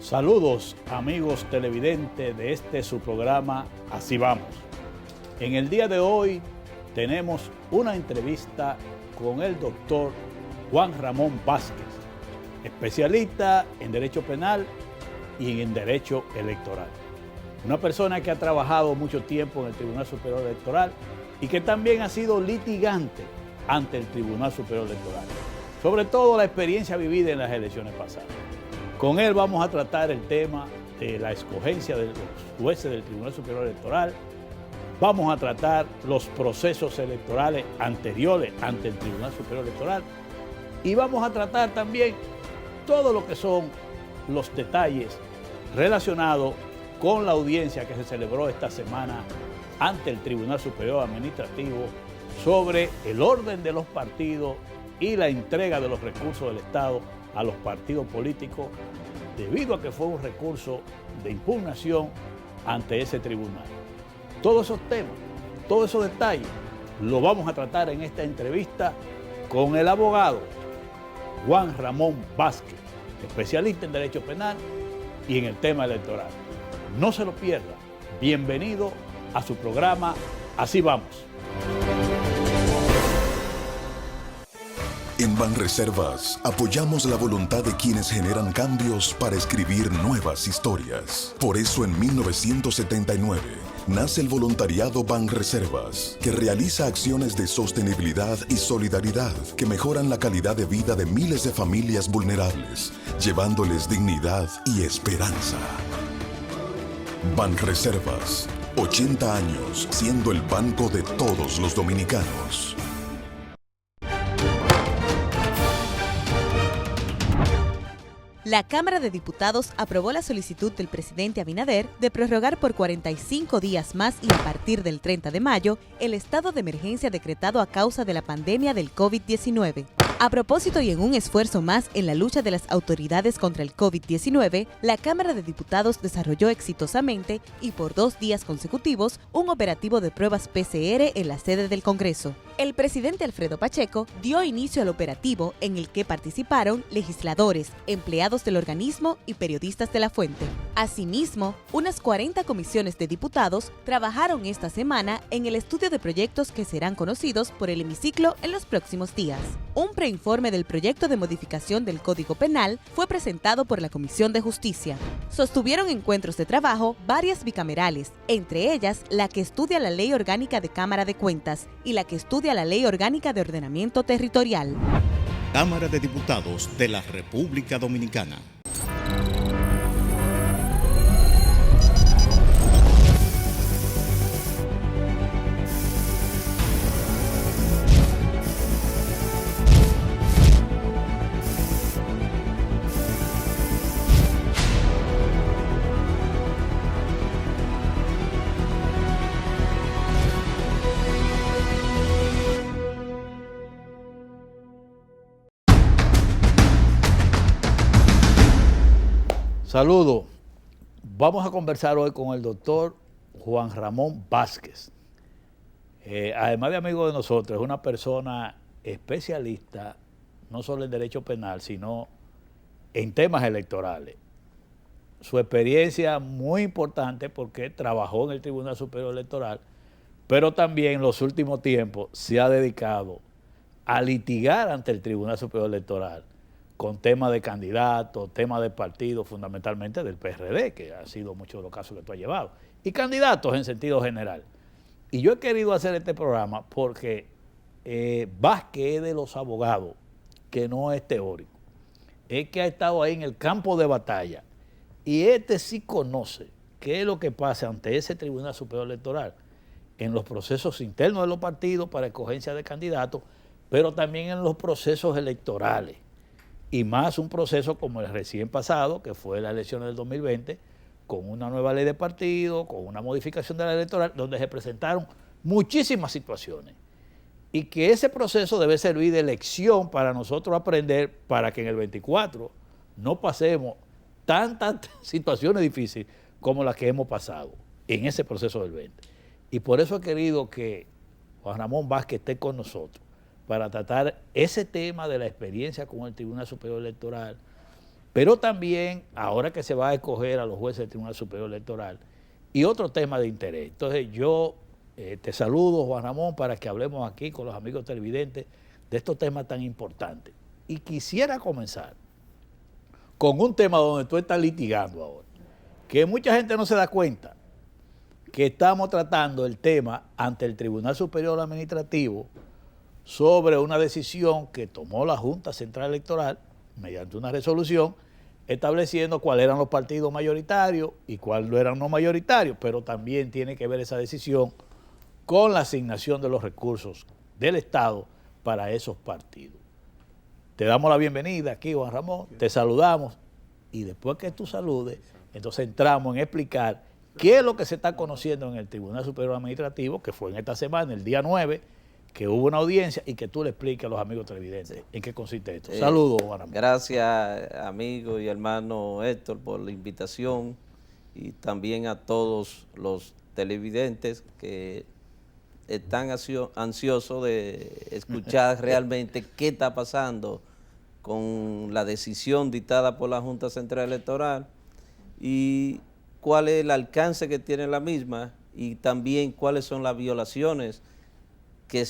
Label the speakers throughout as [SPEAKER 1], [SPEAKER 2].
[SPEAKER 1] Saludos amigos televidentes de su programa Así Vamos. En el día de hoy tenemos una entrevista con el doctor Juan Ramón Vázquez, especialista en Derecho Penal y en Derecho Electoral. Una persona que ha trabajado mucho tiempo en el Tribunal Superior Electoral y que también ha sido litigante ante el Tribunal Superior Electoral, sobre todo la experiencia vivida en las elecciones pasadas. Con él vamos a tratar el tema de la escogencia de los jueces del Tribunal Superior Electoral. Vamos a tratar los procesos electorales anteriores ante el Tribunal Superior Electoral. Y vamos a tratar también todo lo que son los detalles relacionados con la audiencia que se celebró esta semana ante el Tribunal Superior Administrativo sobre el orden de los partidos y la entrega de los recursos del Estado a los partidos políticos, debido a que fue un recurso de impugnación ante ese tribunal. Todos esos temas, todos esos detalles, lo vamos a tratar en esta entrevista con el abogado Juan Ramón Vázquez, especialista en Derecho Penal y en el tema electoral. No se lo pierda. Bienvenido a su programa Así Vamos.
[SPEAKER 2] En Banreservas apoyamos la voluntad de quienes generan cambios para escribir nuevas historias. Por eso en 1979 nace el voluntariado Banreservas, que realiza acciones de sostenibilidad y solidaridad que mejoran la calidad de vida de miles de familias vulnerables, llevándoles dignidad y esperanza. Banreservas, 80 años siendo el banco de todos los dominicanos.
[SPEAKER 3] La Cámara de Diputados aprobó la solicitud del presidente Abinader de prorrogar por 45 días más y a partir del 30 de mayo el estado de emergencia decretado a causa de la pandemia del COVID-19. A propósito y en un esfuerzo más en la lucha de las autoridades contra el COVID-19, la Cámara de Diputados desarrolló exitosamente y por 2 días consecutivos un operativo de pruebas PCR en la sede del Congreso. El presidente Alfredo Pacheco dio inicio al operativo en el que participaron legisladores, empleados del organismo y periodistas de la fuente. Asimismo, unas 40 comisiones de diputados trabajaron esta semana en el estudio de proyectos que serán conocidos por el hemiciclo en los próximos días. Un preinforme del proyecto de modificación del Código Penal fue presentado por la Comisión de Justicia. Sostuvieron encuentros de trabajo varias bicamerales, entre ellas la que estudia la Ley Orgánica de Cámara de Cuentas y la que estudia la Ley Orgánica de Ordenamiento Territorial.
[SPEAKER 4] Cámara de Diputados de la República Dominicana.
[SPEAKER 1] Saludos. Vamos a conversar hoy con el doctor Juan Ramón Vázquez. Además de amigo de nosotros, es una persona especialista no solo en derecho penal, sino en temas electorales. Su experiencia muy importante porque trabajó en el Tribunal Superior Electoral, pero también en los últimos tiempos se ha dedicado a litigar ante el Tribunal Superior Electoral con temas de candidatos, temas de partidos, fundamentalmente del PRD, que ha sido muchos de los casos que tú has llevado, y candidatos en sentido general. Y yo he querido hacer este programa porque Vázquez es de los abogados que no es teórico, es que ha estado ahí en el campo de batalla, y sí conoce qué es lo que pasa ante ese Tribunal Superior Electoral en los procesos internos de los partidos para escogencia de candidatos, pero también en los procesos electorales. Y más un proceso como el recién pasado, que fue la elección del 2020, con una nueva ley de partido, con una modificación de la electoral, donde se presentaron muchísimas situaciones. Y que ese proceso debe servir de lección para nosotros aprender, para que en el 24 no pasemos tantas situaciones difíciles como las que hemos pasado en ese proceso del 20. Y por eso he querido que Juan Ramón Vázquez esté con nosotros, para tratar ese tema de la experiencia con el Tribunal Superior Electoral, pero también ahora que se va a escoger a los jueces del Tribunal Superior Electoral y otro tema de interés. Entonces yo te saludo, Juan Ramón, para que hablemos aquí con los amigos televidentes de estos temas tan importantes. Y quisiera comenzar con un tema donde tú estás litigando ahora, que mucha gente no se da cuenta que estamos tratando el tema ante el Tribunal Superior Administrativo sobre una decisión que tomó la Junta Central Electoral mediante una resolución estableciendo cuáles eran los partidos mayoritarios y cuáles no eran no mayoritarios, pero también tiene que ver esa decisión con la asignación de los recursos del Estado para esos partidos. Te damos la bienvenida aquí, Juan Ramón, te saludamos y después que tú saludes, entonces entramos en explicar qué es lo que se está conociendo en el Tribunal Superior Administrativo, que fue en esta semana, el día 9, que hubo una audiencia y que tú le expliques a los amigos televidentes en qué consiste esto. Saludos, Juan Ramón.
[SPEAKER 5] Gracias, amigo y hermano Héctor, por la invitación y también a todos los televidentes que están ansiosos de escuchar realmente qué está pasando con la decisión dictada por la Junta Central Electoral y cuál es el alcance que tiene la misma y también cuáles son las violaciones que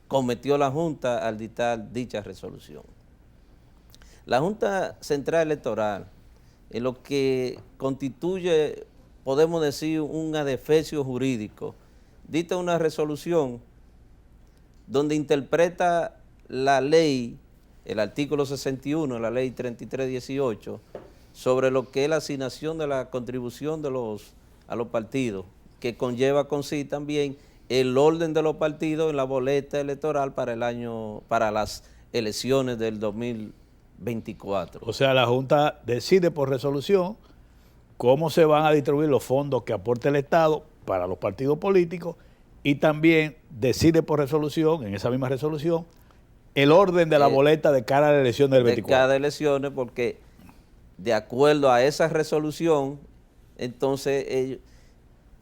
[SPEAKER 5] cometió la Junta al dictar dicha resolución. La Junta Central Electoral, en lo que constituye, podemos decir, un adefesio jurídico, dicta una resolución donde interpreta la ley, el artículo 61, la ley 3318, sobre lo que es la asignación de la contribución a los partidos, que conlleva con sí también el orden de los partidos en la boleta electoral para las elecciones del 2024.
[SPEAKER 1] O sea, la Junta decide por resolución cómo se van a distribuir los fondos que aporte el Estado para los partidos políticos y también decide por resolución, en esa misma resolución, el orden de la boleta de cara a la elección del 24.
[SPEAKER 5] De cada elección, porque de acuerdo a esa resolución, entonces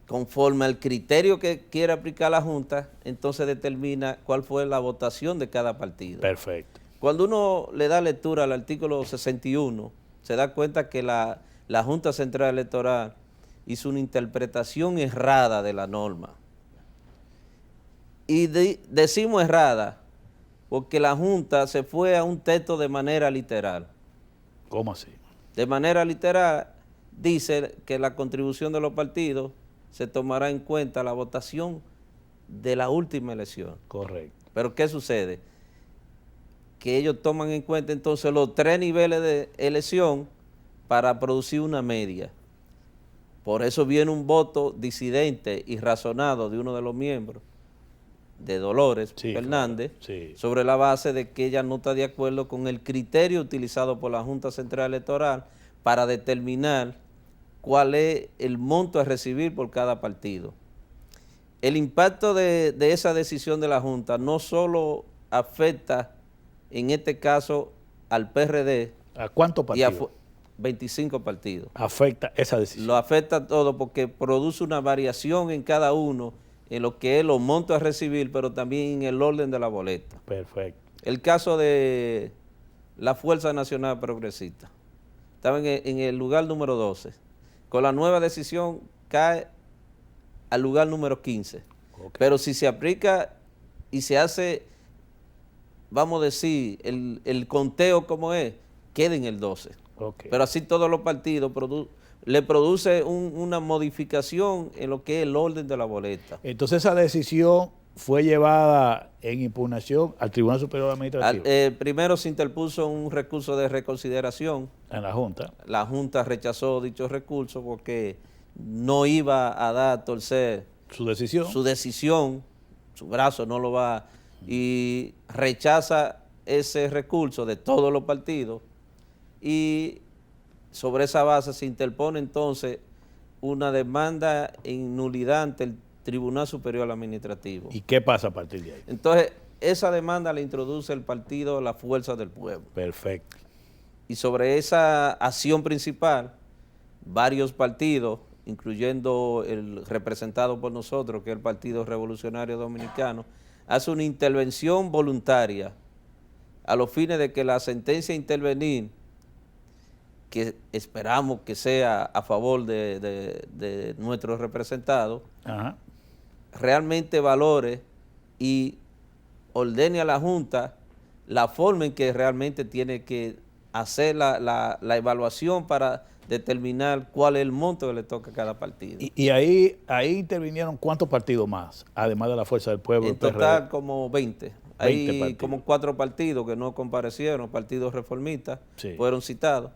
[SPEAKER 5] conforme al criterio que quiere aplicar la Junta, entonces determina cuál fue la votación de cada partido.
[SPEAKER 1] Perfecto.
[SPEAKER 5] Cuando uno le da lectura al artículo 61, se da cuenta que la Junta Central Electoral hizo una interpretación errada de la norma. Y decimos errada porque la Junta se fue a un texto de manera literal.
[SPEAKER 1] ¿Cómo así?
[SPEAKER 5] De manera literal dice que la contribución de los partidos se tomará en cuenta la votación de la última elección.
[SPEAKER 1] Correcto.
[SPEAKER 5] Pero ¿qué sucede? Que ellos toman en cuenta entonces los 3 niveles de elección para producir una media. Por eso viene un voto disidente y razonado de uno de los miembros, de Dolores Fernández, sobre la base de que ella no está de acuerdo con el criterio utilizado por la Junta Central Electoral para determinar cuál es el monto a recibir por cada partido. El impacto de esa decisión de la Junta no solo afecta, en este caso, al PRD.
[SPEAKER 1] ¿A cuántos partidos?
[SPEAKER 5] Y a 25 partidos.
[SPEAKER 1] Afecta esa decisión.
[SPEAKER 5] Lo afecta a todo porque produce una variación en cada uno, en lo que es los montos a recibir, pero también en el orden de la boleta.
[SPEAKER 1] Perfecto.
[SPEAKER 5] El caso de la Fuerza Nacional Progresista. Estaba en el lugar número 12. Con la nueva decisión cae al lugar número 15. Okay. Pero si se aplica y se hace, vamos a decir, el conteo como es, queda en el 12. Okay. Pero así todos los partidos le produce una modificación en lo que es el orden de la boleta.
[SPEAKER 1] Entonces esa decisión fue llevada en impugnación al Tribunal Superior Administrativo.
[SPEAKER 5] Primero se interpuso un recurso de reconsideración.
[SPEAKER 1] En la Junta.
[SPEAKER 5] La Junta rechazó dicho recurso porque no iba a dar a torcer
[SPEAKER 1] su decisión,
[SPEAKER 5] su brazo no lo va, y rechaza ese recurso de todos los partidos, y sobre esa base se interpone entonces una demanda en nulidad ante el Tribunal Superior Administrativo.
[SPEAKER 1] ¿Y qué pasa a partir de ahí?
[SPEAKER 5] Entonces, esa demanda la introduce el partido La Fuerza del Pueblo.
[SPEAKER 1] Perfecto.
[SPEAKER 5] Y sobre esa acción principal, varios partidos, incluyendo el representado por nosotros, que es el Partido Revolucionario Dominicano, hace una intervención voluntaria a los fines de que la sentencia a intervenir que esperamos que sea a favor de nuestros representados,
[SPEAKER 1] Ajá.
[SPEAKER 5] realmente valore y ordene a la Junta la forma en que realmente tiene que hacer la evaluación para determinar cuál es el monto que le toca a cada partido.
[SPEAKER 1] Y ahí intervinieron ¿cuántos partidos más? Además de la Fuerza del Pueblo.
[SPEAKER 5] En
[SPEAKER 1] el PRD.
[SPEAKER 5] total como 20. Hay
[SPEAKER 1] partidos.
[SPEAKER 5] como 4 partidos que no comparecieron, partidos reformistas,
[SPEAKER 1] Sí.
[SPEAKER 5] fueron citados.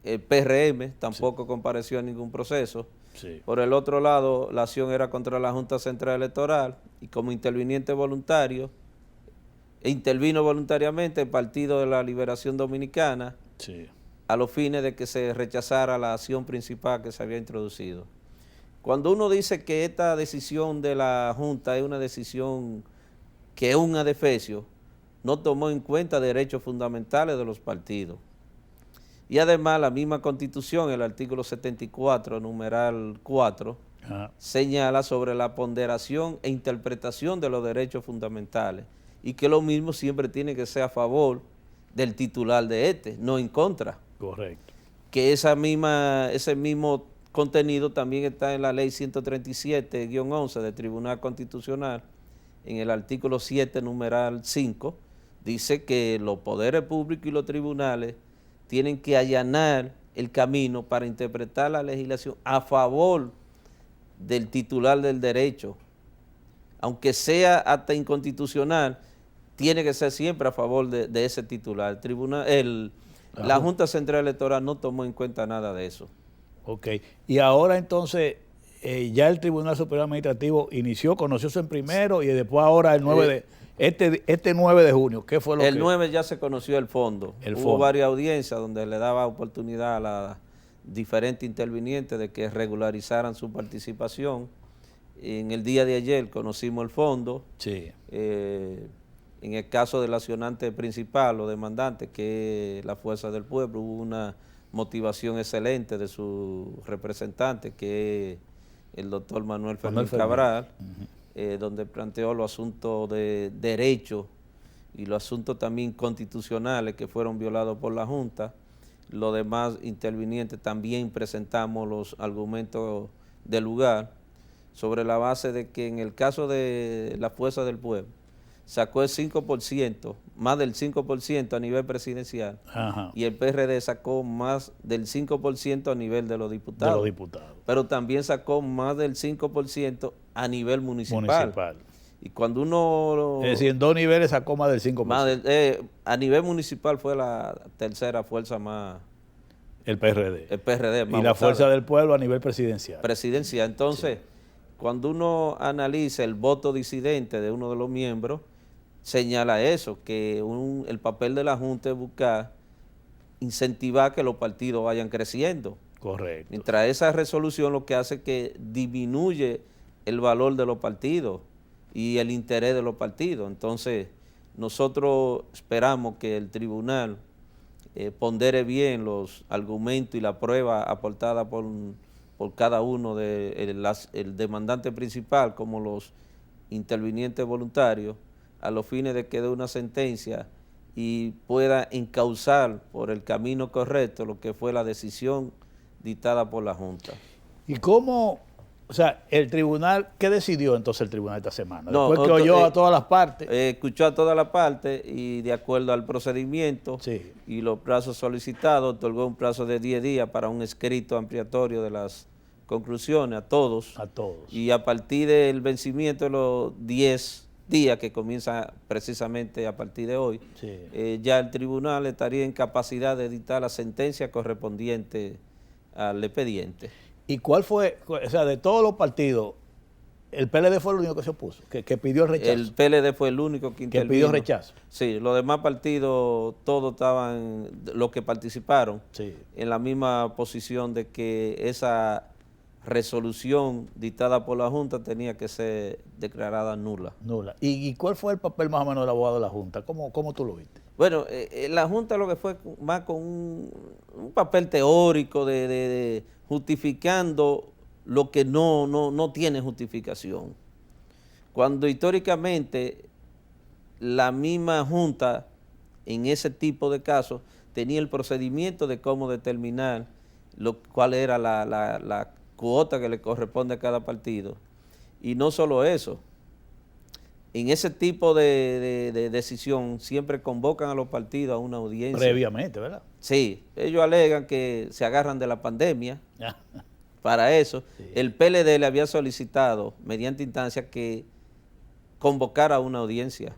[SPEAKER 5] El PRM tampoco compareció en ningún proceso.
[SPEAKER 1] Sí.
[SPEAKER 5] Por el otro lado, la acción era contra la Junta Central Electoral y como interviniente voluntario, intervino voluntariamente el Partido de la Liberación Dominicana
[SPEAKER 1] Sí.
[SPEAKER 5] a los fines de que se rechazara la acción principal que se había introducido. Cuando uno dice que esta decisión de la Junta es una decisión que es un adefesio, no tomó en cuenta derechos fundamentales de los partidos. Y además la misma Constitución, el artículo 74, numeral 4,
[SPEAKER 1] Ajá.
[SPEAKER 5] señala sobre la ponderación e interpretación de los derechos fundamentales y que lo mismo siempre tiene que ser a favor del titular de no en contra.
[SPEAKER 1] Correcto.
[SPEAKER 5] Que ese mismo contenido también está en la ley 137-11 del Tribunal Constitucional, en el artículo 7, numeral 5, dice que los poderes públicos y los tribunales tienen que allanar el camino para interpretar la legislación a favor del titular del derecho. Aunque sea hasta inconstitucional, tiene que ser siempre a favor de ese titular. La Junta Central Electoral no tomó en cuenta nada de eso.
[SPEAKER 1] Ok. Y ahora entonces, ya el Tribunal Superior Administrativo conoció eso en primero y después ahora el 9 de... Este 9 de junio, ¿qué fue lo
[SPEAKER 5] El
[SPEAKER 1] que...?
[SPEAKER 5] 9 ya se conoció el fondo. Hubo varias audiencias donde le daba oportunidad a las diferentes intervinientes de que regularizaran su participación. En el día de ayer conocimos el fondo.
[SPEAKER 1] Sí.
[SPEAKER 5] En el caso del accionante principal o demandante, que es la Fuerza del Pueblo, hubo una motivación excelente de su representante, que es el doctor Manuel Fermín Cabral, donde planteó los asuntos de derecho y los asuntos también constitucionales que fueron violados por la Junta. Los demás intervinientes también presentamos los argumentos del lugar sobre la base de que en el caso de la Fuerza del Pueblo sacó el 5%, más del 5% a nivel presidencial.
[SPEAKER 1] Ajá.
[SPEAKER 5] Y el PRD sacó más del 5% a nivel de los diputados. Pero también sacó más del 5% a nivel municipal. Y cuando uno...
[SPEAKER 1] Es decir, en 2 niveles sacó más del 5%.
[SPEAKER 5] A nivel municipal fue la tercera fuerza más...
[SPEAKER 1] El PRD.
[SPEAKER 5] El PRD más
[SPEAKER 1] y la
[SPEAKER 5] votada.
[SPEAKER 1] Fuerza del Pueblo a nivel presidencial.
[SPEAKER 5] Entonces, cuando uno analiza el voto disidente de uno de los miembros, señala eso, que el papel de la Junta es buscar incentivar que los partidos vayan creciendo.
[SPEAKER 1] Correcto.
[SPEAKER 5] Mientras esa resolución lo que hace es que disminuye el valor de los partidos y el interés de los partidos. Entonces, nosotros esperamos que el tribunal pondere bien los argumentos y la prueba aportada por cada uno el demandante principal como los intervinientes voluntarios, a los fines de que dé una sentencia y pueda encauzar por el camino correcto lo que fue la decisión dictada por la Junta.
[SPEAKER 1] ¿Y cómo, o sea, el tribunal, qué decidió entonces el tribunal esta semana?
[SPEAKER 5] No,
[SPEAKER 1] Después que oyó a todas las partes.
[SPEAKER 5] Escuchó a todas las partes y de acuerdo al procedimiento y los plazos solicitados, otorgó un plazo de 10 días para un escrito ampliatorio de las conclusiones a todos. Y a partir del vencimiento de los 10 días, que comienza precisamente a partir de hoy, ya el tribunal estaría en capacidad de dictar la sentencia correspondiente al expediente.
[SPEAKER 1] ¿Y cuál fue, o sea, de todos los partidos, el PLD fue el único que se opuso, que pidió el rechazo?
[SPEAKER 5] El PLD fue el único que intervino.
[SPEAKER 1] Que pidió rechazo.
[SPEAKER 5] Sí, los demás partidos, todos estaban, los que participaron, en la misma posición de que esa resolución dictada por la Junta tenía que ser declarada nula.
[SPEAKER 1] ¿Y cuál fue el papel más o menos del abogado de la Junta? ¿Cómo tú lo viste?
[SPEAKER 5] Bueno, la Junta lo que fue más con un papel teórico de justificando lo que no tiene justificación. Cuando históricamente la misma Junta en ese tipo de casos tenía el procedimiento de cómo determinar cuál era la cuota que le corresponde a cada partido. Y no solo eso, en ese tipo de decisión siempre convocan a los partidos a una audiencia.
[SPEAKER 1] Previamente, ¿verdad?
[SPEAKER 5] Sí, ellos alegan que se agarran de la pandemia para eso. Sí. El PLD le había solicitado, mediante instancia, que convocara a una audiencia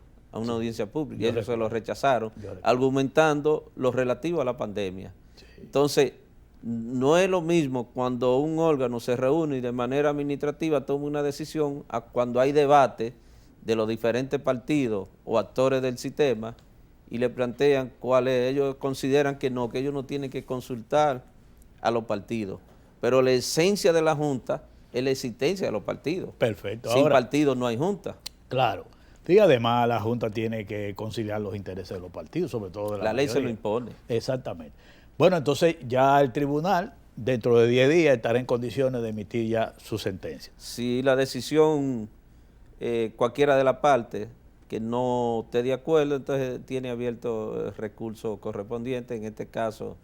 [SPEAKER 5] pública, y ellos se lo rechazaron, argumentando lo relativo a la pandemia. Sí. Entonces, no es lo mismo cuando un órgano se reúne y de manera administrativa toma una decisión a cuando hay debate de los diferentes partidos o actores del sistema y le plantean cuál es. Ellos consideran que ellos no tienen que consultar a los partidos, pero la esencia de la Junta es la existencia de los partidos.
[SPEAKER 1] Perfecto.
[SPEAKER 5] Sin partidos no hay Junta.
[SPEAKER 1] Claro. Y además la Junta tiene que conciliar los intereses de los partidos, sobre todo de la
[SPEAKER 5] ley
[SPEAKER 1] mayoría.
[SPEAKER 5] Se lo impone.
[SPEAKER 1] Exactamente. Bueno, entonces ya el tribunal, dentro de 10 días, estará en condiciones de emitir ya su sentencia.
[SPEAKER 5] Si la decisión, cualquiera de las partes que no esté de acuerdo, entonces tiene abierto el recurso correspondiente, en este caso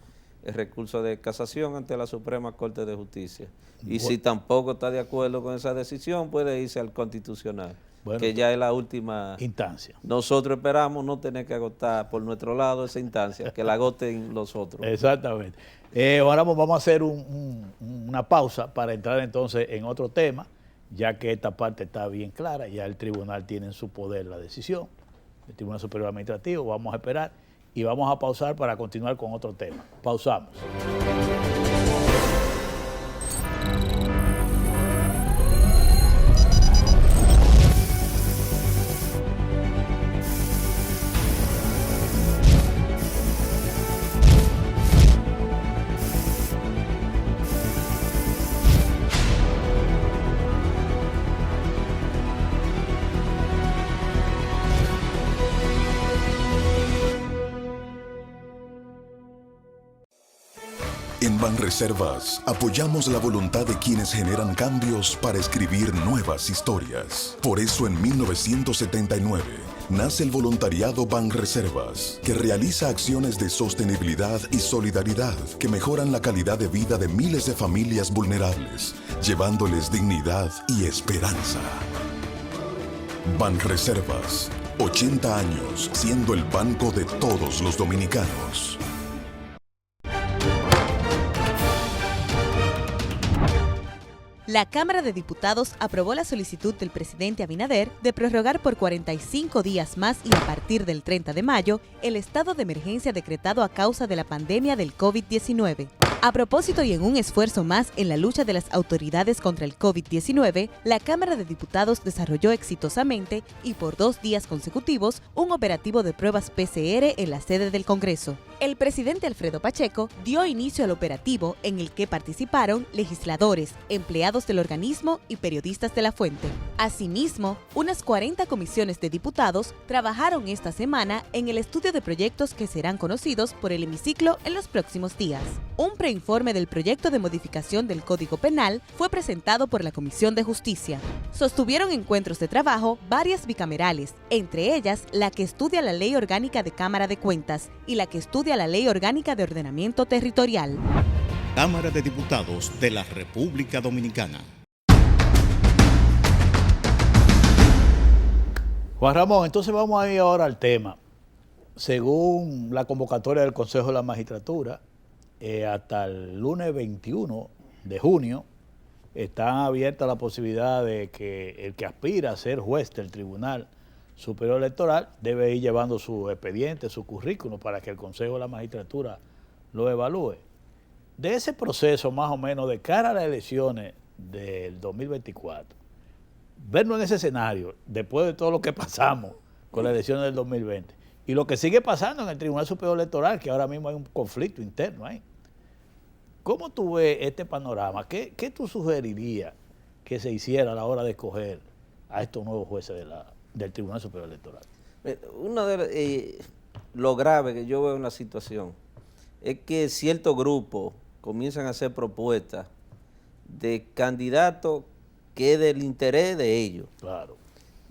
[SPEAKER 5] el recurso de casación ante la Suprema Corte de Justicia. Y si tampoco está de acuerdo con esa decisión, puede irse al Constitucional. Bueno, que ya es la última
[SPEAKER 1] instancia.
[SPEAKER 5] Nosotros esperamos no tener que agotar por nuestro lado esa instancia, que la agoten los otros.
[SPEAKER 1] Exactamente. Ahora vamos a hacer una pausa para entrar entonces en otro tema, ya que esta parte está bien clara, ya el tribunal tiene en su poder la decisión, el Tribunal Superior Administrativo. Vamos a esperar y vamos a pausar para continuar con otro tema. Pausamos.
[SPEAKER 2] En Banreservas apoyamos la voluntad de quienes generan cambios para escribir nuevas historias. Por eso en 1979 nace el voluntariado Banreservas, que realiza acciones de sostenibilidad y solidaridad que mejoran la calidad de vida de miles de familias vulnerables, llevándoles dignidad y esperanza. Banreservas, 80 años siendo el banco de todos los dominicanos.
[SPEAKER 3] La Cámara de Diputados aprobó la solicitud del presidente Abinader de prorrogar por 45 días más y a partir del 30 de mayo el estado de emergencia decretado a causa de la pandemia del COVID-19. A propósito y en un esfuerzo más en la lucha de las autoridades contra el COVID-19, la Cámara de Diputados desarrolló exitosamente y por 2 días consecutivos un operativo de pruebas PCR en la sede del Congreso. El presidente Alfredo Pacheco dio inicio al operativo en el que participaron legisladores, empleados del organismo y periodistas de la fuente. Asimismo, unas 40 comisiones de diputados trabajaron esta semana en el estudio de proyectos que serán conocidos por el hemiciclo en los próximos días. Un preinforme del proyecto de modificación del Código Penal fue presentado por la Comisión de Justicia. Sostuvieron encuentros de trabajo varias bicamerales, entre ellas la que estudia la Ley Orgánica de Cámara de Cuentas y la que estudia la Ley Orgánica de Ordenamiento Territorial.
[SPEAKER 4] Cámara de Diputados de la República Dominicana.
[SPEAKER 1] Juan Ramón, entonces vamos a ir ahora al tema. Según la convocatoria del Consejo de la Magistratura, hasta el lunes 21 de junio está abierta la posibilidad de que el que aspira a ser juez del Tribunal Superior Electoral debe ir llevando su expediente, su currículum, para que el Consejo de la Magistratura lo evalúe. De ese proceso, más o menos, de cara a las elecciones del 2024, vernos en ese escenario, después de todo lo que pasamos con las elecciones del 2020, y lo que sigue pasando en el Tribunal Superior Electoral, que ahora mismo hay un conflicto interno ahí. ¿Cómo tú ves este panorama? ¿Qué tú sugerirías que se hiciera a la hora de escoger a estos nuevos jueces del Tribunal Superior Electoral?
[SPEAKER 5] Uno de lo grave que yo veo en la situación es que ciertos grupos comienzan a hacer propuestas de candidatos que es del interés de ellos.
[SPEAKER 1] Claro.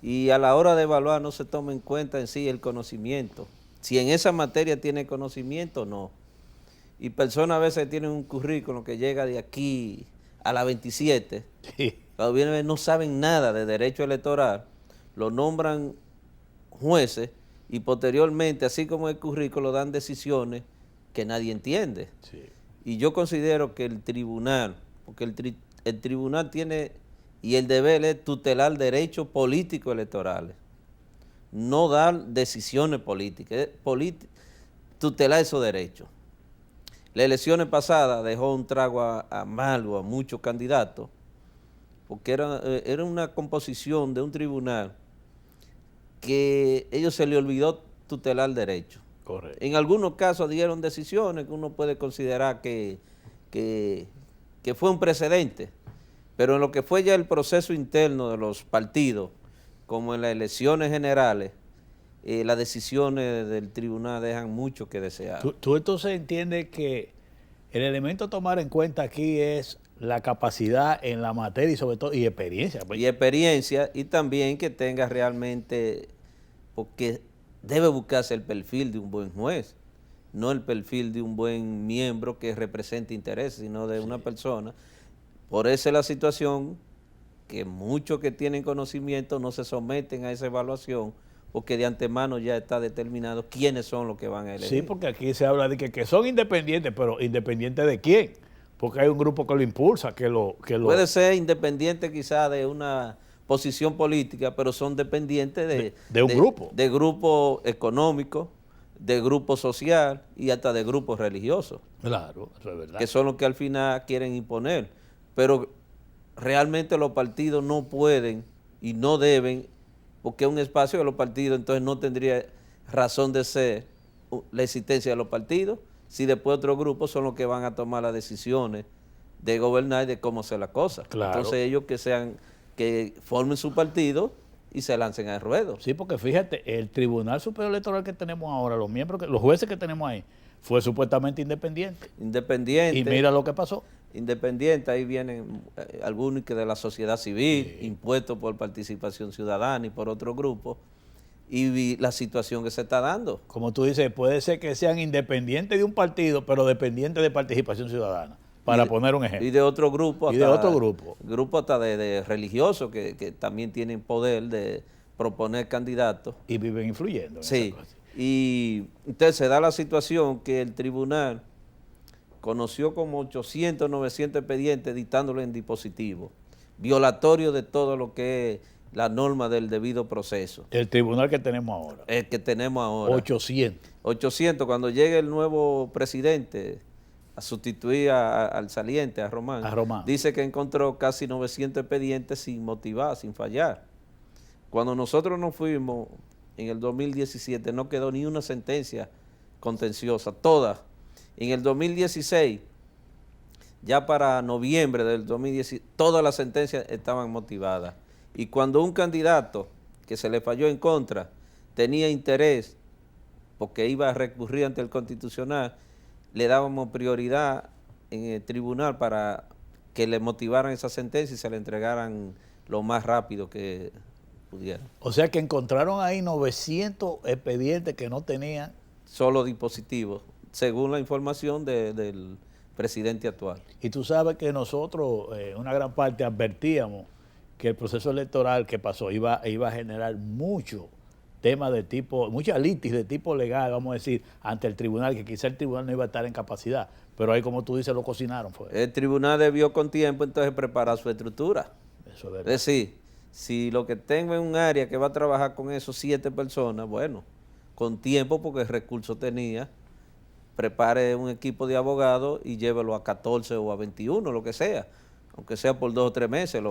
[SPEAKER 5] Y a la hora de evaluar no se toma en cuenta en sí el conocimiento Si en esa materia tiene conocimiento, no. Y personas a veces tienen un currículum que llega de aquí a la 27,
[SPEAKER 1] Sí.
[SPEAKER 5] cuando vienen no saben nada de derecho electoral, lo nombran jueces y posteriormente, así como el currículo, dan decisiones que nadie entiende.
[SPEAKER 1] Sí.
[SPEAKER 5] Y yo considero que el tribunal, porque el tribunal tiene, y el deber es tutelar derechos políticos electorales, no dar decisiones políticas, es tutelar esos derechos. Las elecciones pasadas dejó un trago amargo a muchos candidatos, porque era una composición de un tribunal que ellos se le olvidó tutelar derechos.
[SPEAKER 1] Correcto.
[SPEAKER 5] En algunos casos dieron decisiones que uno puede considerar que fue un precedente, pero en lo que fue ya el proceso interno de los partidos, como en las elecciones generales, las decisiones del tribunal dejan mucho que desear.
[SPEAKER 1] ¿Tú entonces entiendes que el elemento a tomar en cuenta aquí es la capacidad en la materia y sobre todo y experiencia?
[SPEAKER 5] Y experiencia, y también que tenga realmente, porque debe buscarse el perfil de un buen juez, no el perfil de un buen miembro que represente intereses, sino de una persona. Por eso es la situación que muchos que tienen conocimiento no se someten a esa evaluación, porque de antemano ya está determinado quiénes son los que van a elegir.
[SPEAKER 1] Sí, porque aquí se habla de que son independientes, pero ¿independientes de quién? Porque hay un grupo que lo impulsa,
[SPEAKER 5] Puede ser independiente quizá de una posición política, pero son dependientes
[SPEAKER 1] de un grupo.
[SPEAKER 5] De grupo económico, de grupo social y hasta de grupos religiosos.
[SPEAKER 1] Claro, eso es verdad.
[SPEAKER 5] Que son los que al final quieren imponer. Pero realmente los partidos no pueden y no deben, porque es un espacio de los partidos, entonces no tendría razón de ser la existencia de los partidos, si después otros grupos son los que van a tomar las decisiones de gobernar y de cómo hacer las cosas.
[SPEAKER 1] Claro.
[SPEAKER 5] Entonces ellos que formen su partido y se lancen al ruedo.
[SPEAKER 1] Sí, porque fíjate, el Tribunal Superior Electoral que tenemos ahora, los jueces que tenemos ahí, fue supuestamente independiente.
[SPEAKER 5] Independiente.
[SPEAKER 1] Y mira lo que pasó.
[SPEAKER 5] Independiente, ahí vienen algunos que de la sociedad civil, sí, impuestos por participación ciudadana y por otro grupo, y la situación que se está dando.
[SPEAKER 1] Como tú dices, puede ser que sean independientes de un partido, pero dependientes de participación ciudadana, para poner un ejemplo.
[SPEAKER 5] Y de otro grupo.
[SPEAKER 1] Y de otro grupo.
[SPEAKER 5] Grupo hasta de religiosos que también tienen poder de proponer candidatos.
[SPEAKER 1] Y viven influyendo.
[SPEAKER 5] Sí, y entonces se da la situación que el tribunal conoció como 800, 900 expedientes dictándolo en dispositivo, violatorio de todo lo que es la norma del debido proceso.
[SPEAKER 1] El tribunal que tenemos ahora.
[SPEAKER 5] El que tenemos ahora.
[SPEAKER 1] 800.
[SPEAKER 5] 800, cuando llegue el nuevo presidente a sustituir al saliente, a Román, dice que encontró casi 900 expedientes sin motivar, sin fallar. Cuando nosotros nos fuimos en el 2017 no quedó ni una sentencia contenciosa, todas. En el 2016, ya para noviembre del 2016, todas las sentencias estaban motivadas. Y cuando un candidato que se le falló en contra tenía interés, porque iba a recurrir ante el Constitucional, le dábamos prioridad en el tribunal para que le motivaran esa sentencia y se le entregaran lo más rápido que pudieran.
[SPEAKER 1] O sea que encontraron ahí 900 expedientes que no tenían.
[SPEAKER 5] Solo dispositivos, según la información del presidente actual.
[SPEAKER 1] Y tú sabes que nosotros, una gran parte, advertíamos que el proceso electoral que pasó iba a generar mucho tema de tipo, mucha litis de tipo legal, vamos a decir, ante el tribunal, que quizá el tribunal no iba a estar en capacidad, pero ahí, como tú dices, lo cocinaron.
[SPEAKER 5] El tribunal debió con tiempo entonces preparar su estructura.
[SPEAKER 1] Eso es verdad.
[SPEAKER 5] Es decir, si lo que tengo es un área que va a trabajar con esos 7 personas, bueno, con tiempo, porque el recurso tenía, prepare un equipo de abogados y llévelo a 14 o a 21, lo que sea, aunque sea por 2 o 3 meses,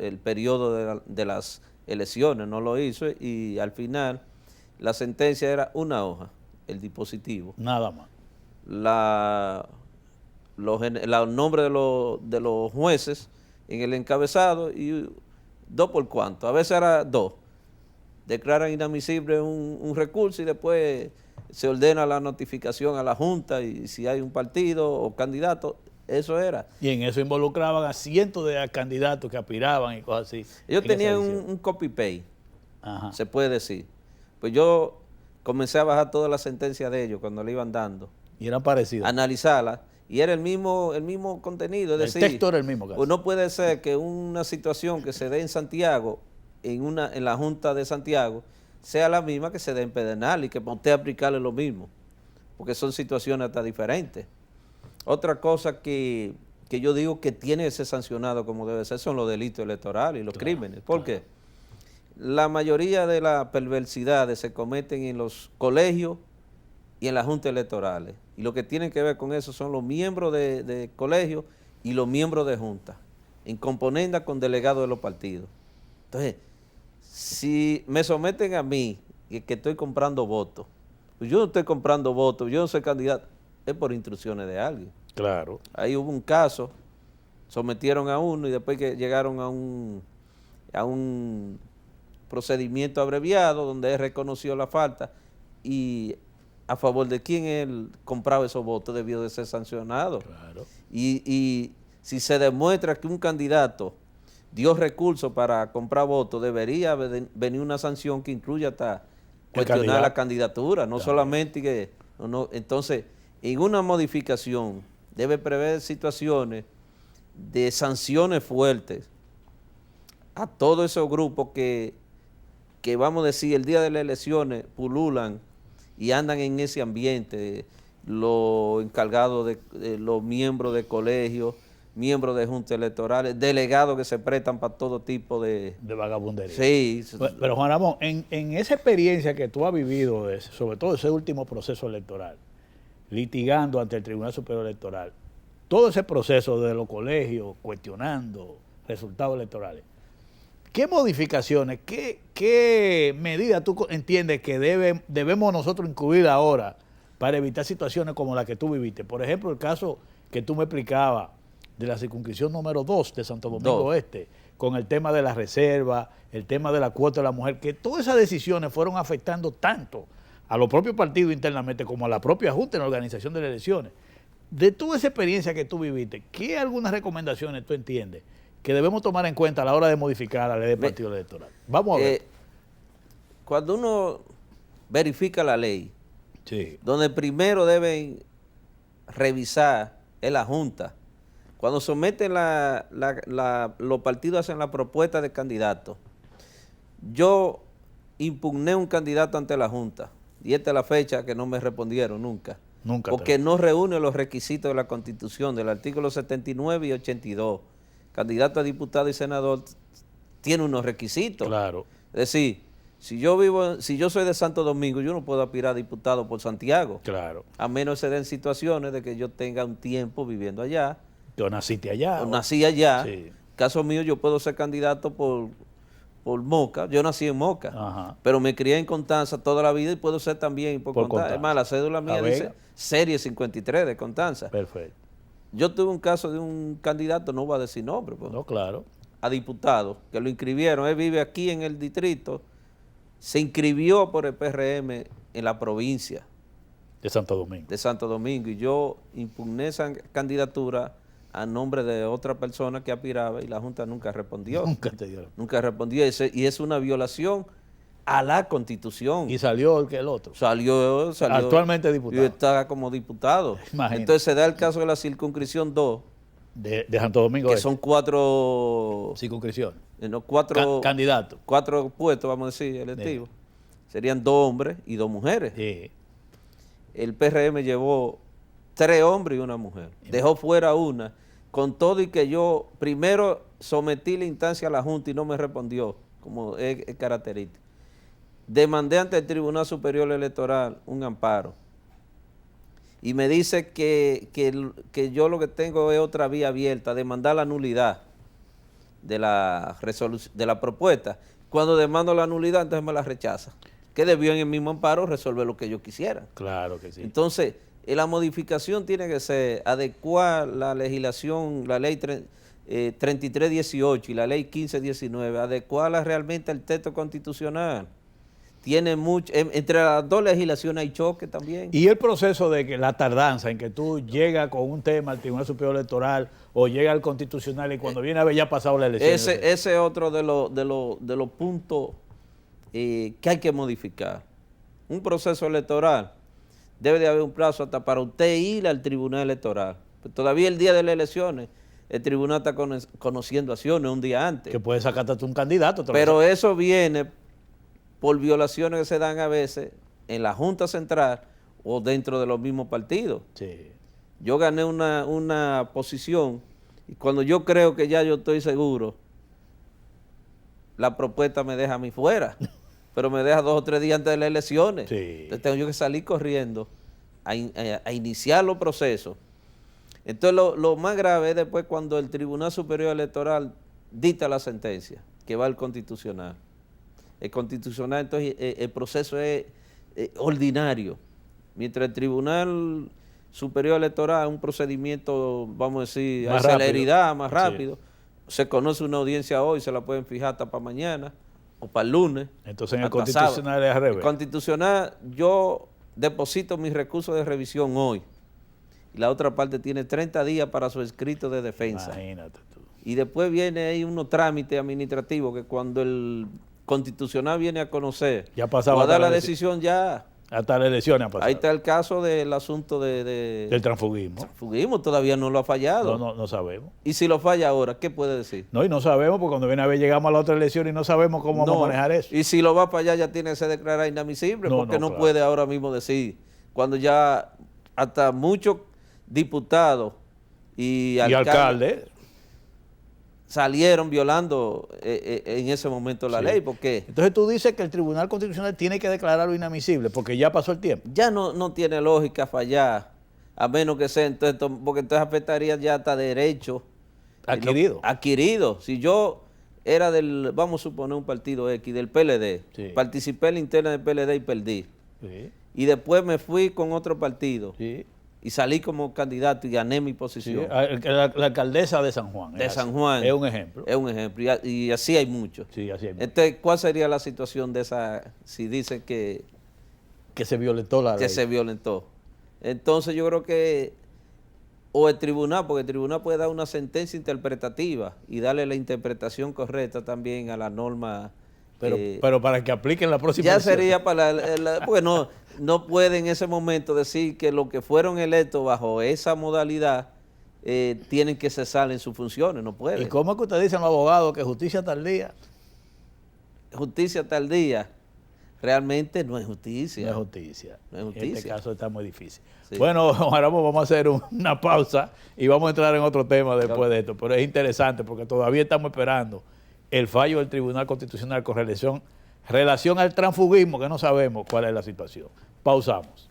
[SPEAKER 5] el periodo de las elecciones, no lo hizo, y al final la sentencia era una hoja, el dispositivo.
[SPEAKER 1] Nada más.
[SPEAKER 5] Los nombres de los jueces en el encabezado y 2 por cuánto, a veces era 2. Declaran inadmisible un recurso y después se ordena la notificación a la Junta y si hay un partido o candidato, eso era.
[SPEAKER 1] Y en eso involucraban a cientos de candidatos que aspiraban y cosas así.
[SPEAKER 5] Ellos tenían un copy-paste, se puede decir. Pues yo comencé a bajar todas las sentencias de ellos cuando le iban dando,
[SPEAKER 1] Y eran parecidos.
[SPEAKER 5] analizarlas, y era el mismo contenido. Es
[SPEAKER 1] El
[SPEAKER 5] decir,
[SPEAKER 1] texto era el mismo. Casi.
[SPEAKER 5] pues no puede ser que una situación que se dé en Santiago, en la Junta de Santiago, sea la misma que se dé en Pedernales y que usted aplicarle lo mismo, porque son situaciones hasta diferentes. Otra cosa que yo digo que tiene que ser sancionado como debe ser son los delitos electorales y los crímenes. ¿Por qué? La mayoría de las perversidades se cometen en los colegios y en las juntas electorales. Y lo que tienen que ver con eso son los miembros de colegios y los miembros de juntas, en componenda con delegados de los partidos. Entonces, si me someten a mí, que estoy comprando votos, pues yo no estoy comprando votos, yo no soy candidato, es por instrucciones de alguien.
[SPEAKER 1] Claro.
[SPEAKER 5] Ahí hubo un caso, sometieron a uno y después que llegaron a un procedimiento abreviado donde él reconoció la falta y a favor de quien él compraba esos votos debió de ser sancionado.
[SPEAKER 1] Claro.
[SPEAKER 5] Y si se demuestra que un candidato dio recursos para comprar votos, debería venir una sanción que incluya hasta cuestionar la candidatura, no solamente que... No, entonces, en una modificación debe prever situaciones de sanciones fuertes a todos esos grupos que vamos a decir, el día de las elecciones pululan y andan en ese ambiente, los encargados de los miembros de colegios, miembros de juntas electorales, delegados que se prestan para todo tipo de
[SPEAKER 1] vagabundería.
[SPEAKER 5] Sí.
[SPEAKER 1] Pero Juan Ramón, en esa experiencia que tú has vivido, sobre todo ese último proceso electoral, litigando ante el Tribunal Superior Electoral, todo ese proceso de los colegios, cuestionando resultados electorales, ¿qué modificaciones, qué medidas tú entiendes que debemos nosotros incluir ahora para evitar situaciones como la que tú viviste? Por ejemplo, el caso que tú me explicabas de la circunscripción número 2 de Santo Domingo Este, con el tema de la reserva, el tema de la cuota de la mujer, que todas esas decisiones fueron afectando tanto a los propios partidos internamente como a la propia Junta en la organización de las elecciones. De toda esa experiencia que tú viviste, ¿qué algunas recomendaciones tú entiendes que debemos tomar en cuenta a la hora de modificar la ley de partido electoral? Vamos a ver.
[SPEAKER 5] Cuando uno verifica la ley,
[SPEAKER 1] Sí.
[SPEAKER 5] donde primero deben revisar es la Junta. Cuando someten los partidos hacen la propuesta de candidato. Yo impugné un candidato ante la Junta y esta es la fecha que no me respondieron nunca. Porque no reúne los requisitos de la Constitución, del artículo 79 y 82. Candidato a diputado y senador tiene unos requisitos.
[SPEAKER 1] Claro.
[SPEAKER 5] Es decir, si yo soy de Santo Domingo, yo no puedo aspirar a diputado por Santiago.
[SPEAKER 1] Claro.
[SPEAKER 5] A menos se den situaciones de que yo tenga un tiempo viviendo allá.
[SPEAKER 1] Yo naciste allá.
[SPEAKER 5] O nací allá.
[SPEAKER 1] Sí.
[SPEAKER 5] Caso mío, yo puedo ser candidato por Moca. Yo nací en Moca.
[SPEAKER 1] Ajá.
[SPEAKER 5] Pero me crié en Constanza toda la vida y puedo ser también por Constanza.
[SPEAKER 1] Constanza.
[SPEAKER 5] Es más, la cédula mía dice Serie 53 de Constanza.
[SPEAKER 1] Perfecto.
[SPEAKER 5] Yo tuve un caso de un candidato, no voy a decir nombre, pues,
[SPEAKER 1] No, claro.
[SPEAKER 5] a diputado, que lo inscribieron. Él vive aquí en el distrito. Se inscribió por el PRM en la provincia
[SPEAKER 1] De Santo Domingo.
[SPEAKER 5] de Santo Domingo y yo impugné esa candidatura a nombre de otra persona que aspiraba y la Junta nunca respondió.
[SPEAKER 1] Nunca te dieron.
[SPEAKER 5] Nunca respondió y es una violación a la Constitución.
[SPEAKER 1] Y salió el otro.
[SPEAKER 5] Salió
[SPEAKER 1] Actualmente diputado.
[SPEAKER 5] Y está como diputado.
[SPEAKER 1] Imagínate.
[SPEAKER 5] Entonces se da el caso de la circunscripción 2,
[SPEAKER 1] De Santo Domingo.
[SPEAKER 5] que
[SPEAKER 1] Este.
[SPEAKER 5] son 4
[SPEAKER 1] circunscripción.
[SPEAKER 5] candidatos. 4 puestos, vamos a decir, electivos. Serían 2 hombres y 2 mujeres.
[SPEAKER 1] Sí.
[SPEAKER 5] El PRM llevó 3 hombres y 1 mujer. Dejó fuera una, con todo y que yo primero sometí la instancia a la Junta y no me respondió, como es característico. Demandé ante el Tribunal Superior Electoral un amparo. Y me dice que yo lo que tengo es otra vía abierta, demandar la nulidad de la propuesta. Cuando demando la nulidad, entonces me la rechaza. Que debió en el mismo amparo resolver lo que yo quisiera.
[SPEAKER 1] Claro que sí.
[SPEAKER 5] Entonces, la modificación tiene que ser adecuar la legislación, la ley 3318 y la ley 1519, adecuarla realmente al texto constitucional. Tiene mucho, entre las dos legislaciones hay choque también.
[SPEAKER 1] Y el proceso de que la tardanza en que tú llegas con un tema al Tribunal Superior Electoral o llega al Constitucional y cuando viene a ver ya ha pasado la elección.
[SPEAKER 5] Ese es otro de los puntos que hay que modificar. un proceso electoral, debe de haber un plazo hasta para usted ir al tribunal electoral. Pues todavía el día de las elecciones, el tribunal está conociendo acciones un día antes.
[SPEAKER 1] Que puede sacarte un candidato.
[SPEAKER 5] Pero eso viene por violaciones que se dan a veces en la Junta Central o dentro de los mismos partidos.
[SPEAKER 1] Sí.
[SPEAKER 5] Yo gané una posición y cuando yo creo que ya yo estoy seguro, la propuesta me deja a mí fuera, pero me deja 2 o 3 días antes de las elecciones.
[SPEAKER 1] Sí.
[SPEAKER 5] Entonces tengo yo que salir corriendo a iniciar los procesos. Entonces lo más grave es después cuando el Tribunal Superior Electoral dicta la sentencia, que va al Constitucional. El Constitucional, entonces el proceso es ordinario. Mientras el Tribunal Superior Electoral es un procedimiento, vamos a decir,
[SPEAKER 1] Más
[SPEAKER 5] a celeridad,
[SPEAKER 1] rápido.
[SPEAKER 5] más rápido. Sí. Se conoce una audiencia hoy, se la pueden fijar hasta para mañana o para el lunes.
[SPEAKER 1] Entonces en el
[SPEAKER 5] hasta
[SPEAKER 1] Constitucional
[SPEAKER 5] sábado.
[SPEAKER 1] es al revés.
[SPEAKER 5] El Constitucional, yo deposito mis recursos de revisión hoy. Y la otra parte tiene 30 días para su escrito de defensa.
[SPEAKER 1] Imagínate tú.
[SPEAKER 5] Y después viene ahí unos trámites administrativos que cuando el Constitucional viene a conocer,
[SPEAKER 1] Ya pasaba
[SPEAKER 5] va a dar la
[SPEAKER 1] hasta la
[SPEAKER 5] decisión ya.
[SPEAKER 1] Hasta las elecciones ha pasado.
[SPEAKER 5] Ahí está el caso del asunto
[SPEAKER 1] Del transfugismo.
[SPEAKER 5] Transfugismo, todavía no lo ha fallado.
[SPEAKER 1] No sabemos.
[SPEAKER 5] Y si lo falla ahora, ¿qué puede decir?
[SPEAKER 1] No, y no sabemos, porque cuando viene a ver llegamos a la otra elección y no sabemos cómo vamos a manejar eso.
[SPEAKER 5] Y si lo va para allá ya tiene que ser declarado inadmisible, porque no
[SPEAKER 1] claro.
[SPEAKER 5] puede ahora mismo decir, cuando ya hasta muchos diputados y
[SPEAKER 1] alcalde
[SPEAKER 5] salieron violando en ese momento la ley, porque
[SPEAKER 1] entonces tú dices que el Tribunal Constitucional tiene que declararlo inadmisible, porque ya pasó el tiempo.
[SPEAKER 5] ya no tiene lógica fallar, a menos que sea, entonces, porque entonces afectaría ya hasta derechos adquiridos. Si yo era vamos a suponer un partido X, del PLD,
[SPEAKER 1] Sí.
[SPEAKER 5] participé en la interna del PLD y perdí.
[SPEAKER 1] Sí,
[SPEAKER 5] Y después me fui con otro partido
[SPEAKER 1] sí.
[SPEAKER 5] y salí como candidato y gané mi
[SPEAKER 1] Sí,
[SPEAKER 5] posición.
[SPEAKER 1] la alcaldesa de San Juan.
[SPEAKER 5] De
[SPEAKER 1] es
[SPEAKER 5] San
[SPEAKER 1] así.
[SPEAKER 5] Juan.
[SPEAKER 1] Es un ejemplo.
[SPEAKER 5] Es un ejemplo. Y así hay muchos.
[SPEAKER 1] Sí, así es.
[SPEAKER 5] Entonces, ¿cuál sería la situación de esa, si dice que
[SPEAKER 1] Se violentó la ley.
[SPEAKER 5] se violentó? Entonces yo creo que, o el tribunal, porque el tribunal puede dar una sentencia interpretativa y darle la interpretación correcta también a la norma.
[SPEAKER 1] Pero para que apliquen la próxima
[SPEAKER 5] Ya
[SPEAKER 1] elección.
[SPEAKER 5] sería porque no puede en ese momento decir que los que fueron electos bajo esa modalidad tienen que cesar en sus funciones, no puede.
[SPEAKER 1] ¿Y cómo es que ustedes dicen los abogados que justicia tardía?
[SPEAKER 5] Justicia tardía, realmente no es justicia.
[SPEAKER 1] No es justicia.
[SPEAKER 5] No es
[SPEAKER 1] En este
[SPEAKER 5] justicia.
[SPEAKER 1] caso está muy difícil.
[SPEAKER 5] Sí.
[SPEAKER 1] Bueno, Juan Ramón, vamos a hacer una pausa y vamos a entrar en otro tema después de esto. Pero es interesante porque todavía estamos esperando el fallo del Tribunal Constitucional con relación al transfugismo, que no sabemos cuál es la situación. Pausamos.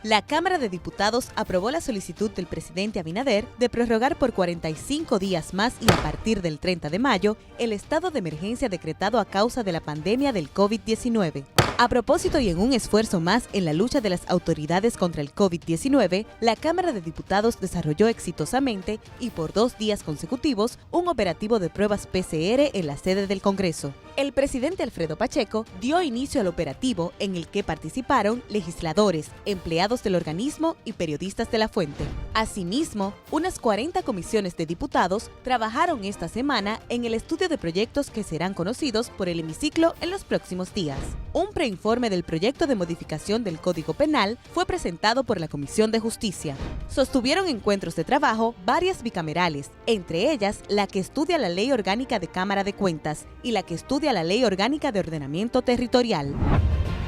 [SPEAKER 3] La Cámara de Diputados aprobó la solicitud del presidente Abinader de prorrogar por 45 días más y a partir del 30 de mayo el estado de emergencia decretado a causa de la pandemia del COVID-19. A propósito y en un esfuerzo más en la lucha de las autoridades contra el COVID-19, la Cámara de Diputados desarrolló exitosamente y por 2 días consecutivos un operativo de pruebas PCR en la sede del Congreso. El presidente Alfredo Pacheco dio inicio al operativo en el que participaron legisladores, empleados del organismo y periodistas de la fuente. Asimismo, unas 40 comisiones de diputados trabajaron esta semana en el estudio de proyectos que serán conocidos por el hemiciclo en los próximos días. Un preinforme del proyecto de modificación del Código Penal fue presentado por la Comisión de Justicia. Sostuvieron encuentros de trabajo varias bicamerales, entre ellas la que estudia la Ley Orgánica de Cámara de Cuentas y la que estudia la Ley Orgánica de Ordenamiento Territorial.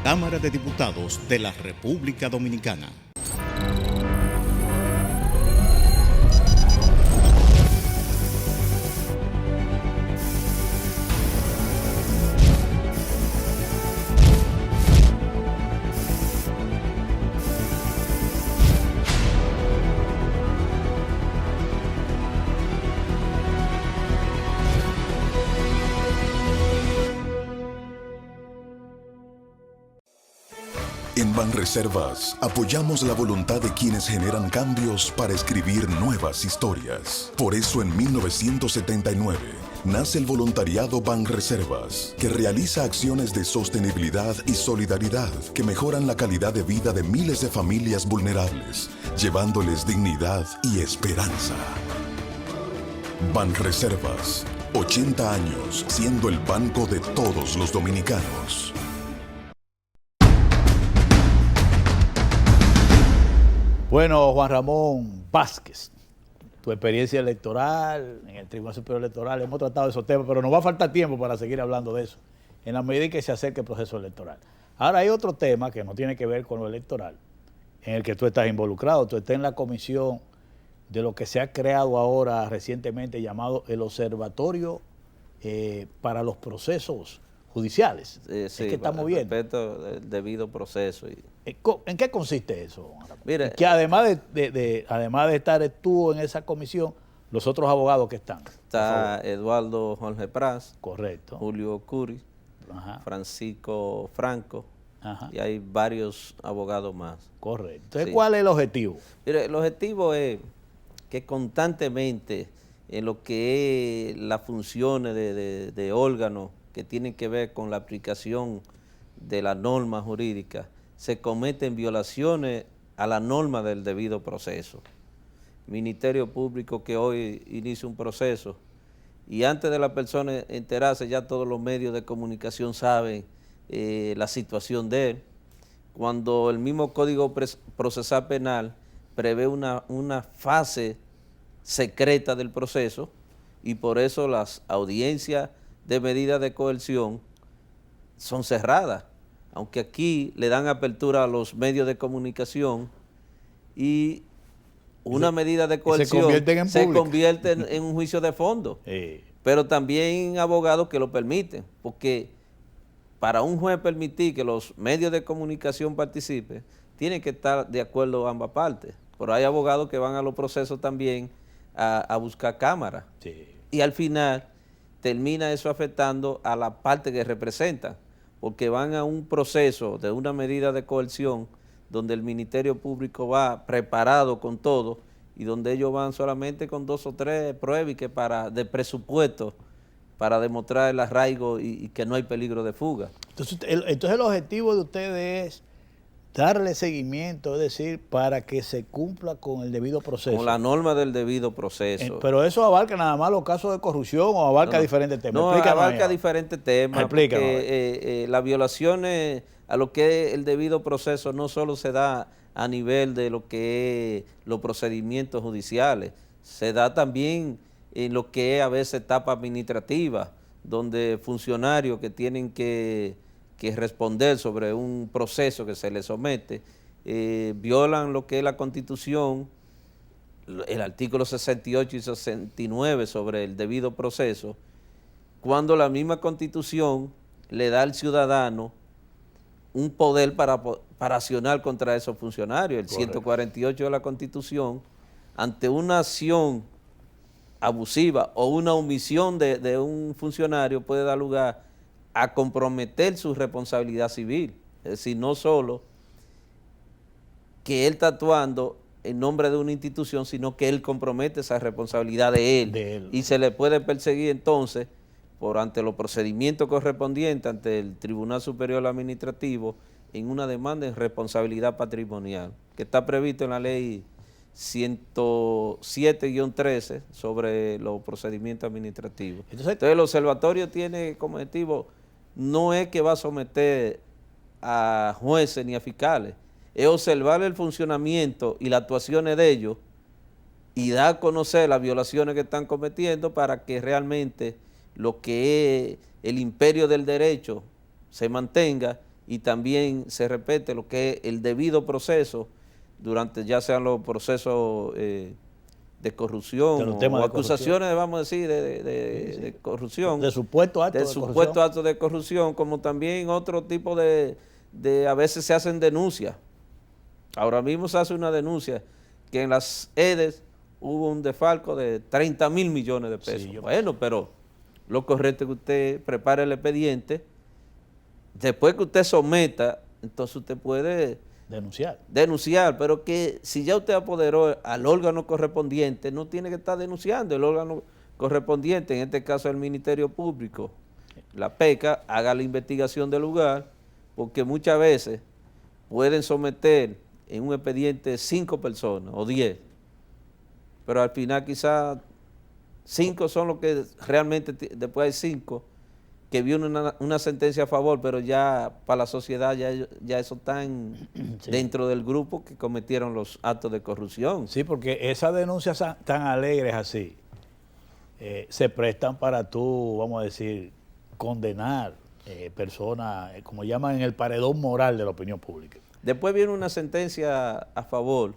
[SPEAKER 4] Cámara de Diputados de la República Dominicana.
[SPEAKER 2] En Banreservas apoyamos la voluntad de quienes generan cambios para escribir nuevas historias. Por eso en 1979 nace el voluntariado Banreservas, que realiza acciones de sostenibilidad y solidaridad que mejoran la calidad de vida de miles de familias vulnerables, llevándoles dignidad y esperanza. Banreservas, 80 años siendo el banco de todos los dominicanos.
[SPEAKER 1] Bueno, Juan Ramón Vázquez, tu experiencia electoral en el Tribunal Superior Electoral, hemos tratado esos temas, pero nos va a faltar tiempo para seguir hablando de eso, en la medida en que se acerque el proceso electoral. Ahora hay otro tema que no tiene que ver con lo electoral, en el que tú estás involucrado. Tú estás en la comisión de lo que se ha creado ahora recientemente llamado el Observatorio para los Procesos Judiciales.
[SPEAKER 5] Sí,
[SPEAKER 1] es que estamos viendo.
[SPEAKER 5] Respecto del debido proceso.
[SPEAKER 1] ¿En qué consiste eso?
[SPEAKER 5] Mire,
[SPEAKER 1] que además de estar tú en esa comisión, los otros abogados que están.
[SPEAKER 5] Está Eduardo Jorge Pras,
[SPEAKER 1] Correcto.
[SPEAKER 5] Julio Curi,
[SPEAKER 1] Ajá.
[SPEAKER 5] Francisco Franco,
[SPEAKER 1] Ajá.
[SPEAKER 5] y hay varios abogados más.
[SPEAKER 1] Correcto. Entonces,
[SPEAKER 5] Sí.
[SPEAKER 1] ¿cuál es el objetivo?
[SPEAKER 5] Mire, el objetivo es que constantemente en lo que es las funciones de órganos que tienen que ver con la aplicación de las normas jurídicas, se cometen violaciones a la norma del debido proceso. Ministerio Público que hoy inicia un proceso y antes de la persona enterarse ya todos los medios de comunicación saben la situación de él. Cuando el mismo Código Procesal Penal prevé una fase secreta del proceso y por eso las audiencias de medidas de coerción son cerradas, aunque aquí le dan apertura a los medios de comunicación y una medida de coerción se convierte en un juicio de fondo, pero también abogados que lo permiten, porque para un juez permitir que los medios de comunicación participen, tienen que estar de acuerdo ambas partes, pero hay abogados que van a los procesos también a buscar cámaras, y al final termina eso afectando a la parte que representan, porque van a un proceso de una medida de coerción donde el Ministerio Público va preparado con todo y donde ellos van solamente con 2 o 3 pruebas y que de presupuesto para demostrar el arraigo y que no hay peligro de fuga.
[SPEAKER 1] Entonces el objetivo de ustedes es darle seguimiento, es decir, para que se cumpla con el debido proceso.
[SPEAKER 5] Con la norma del debido proceso.
[SPEAKER 1] Pero eso abarca nada más los casos de corrupción o abarca diferentes temas.
[SPEAKER 5] No, abarca diferentes temas.
[SPEAKER 1] Explícanos.
[SPEAKER 5] Porque las violaciones a lo que es el debido proceso no solo se da a nivel de lo que es los procedimientos judiciales, se da también en lo que es a veces etapa administrativa, donde funcionarios que tienen que responder sobre un proceso que se les somete, violan lo que es la Constitución, el artículo 68 y 69 sobre el debido proceso, cuando la misma Constitución le da al ciudadano un poder para accionar contra esos funcionarios. El 148 de la Constitución, ante una acción abusiva o una omisión de un funcionario puede dar lugar a comprometer su responsabilidad civil. Es decir, no solo que él está actuando en nombre de una institución, sino que él compromete esa responsabilidad de él. Y se le puede perseguir entonces ante los procedimientos correspondientes ante el Tribunal Superior Administrativo en una demanda en responsabilidad patrimonial, que está previsto en la ley 107-13 sobre los procedimientos administrativos. Entonces el observatorio tiene como objetivo, no es que va a someter a jueces ni a fiscales, es observar el funcionamiento y las actuaciones de ellos y dar a conocer las violaciones que están cometiendo para que realmente lo que es el imperio del derecho se mantenga y también se respete lo que es el debido proceso durante ya sean los procesos de corrupción o acusaciones, vamos a decir, de corrupción.
[SPEAKER 1] De supuesto acto
[SPEAKER 5] de corrupción, como también otro tipo de a veces se hacen denuncias. Ahora mismo se hace una denuncia que en las EDES hubo un desfalco de 30,000 millones de pesos. Bueno, pero lo correcto es que usted prepare el expediente, después que usted someta, entonces usted puede denunciar, pero que si ya usted apoderó al órgano correspondiente, no tiene que estar denunciando. El órgano correspondiente, en este caso el Ministerio Público, la PECA, haga la investigación del lugar, porque muchas veces pueden someter en un expediente 5 personas o 10, pero al final quizás 5 son los que realmente, después hay 5 que viene una sentencia a favor, pero ya para la sociedad ya eso están
[SPEAKER 1] Sí.
[SPEAKER 5] dentro del grupo que cometieron los actos de corrupción.
[SPEAKER 1] Sí, porque esas denuncias tan alegres así se prestan para tú, vamos a decir, condenar personas, como llaman en el paredón moral de la opinión pública.
[SPEAKER 5] Después viene una sentencia a favor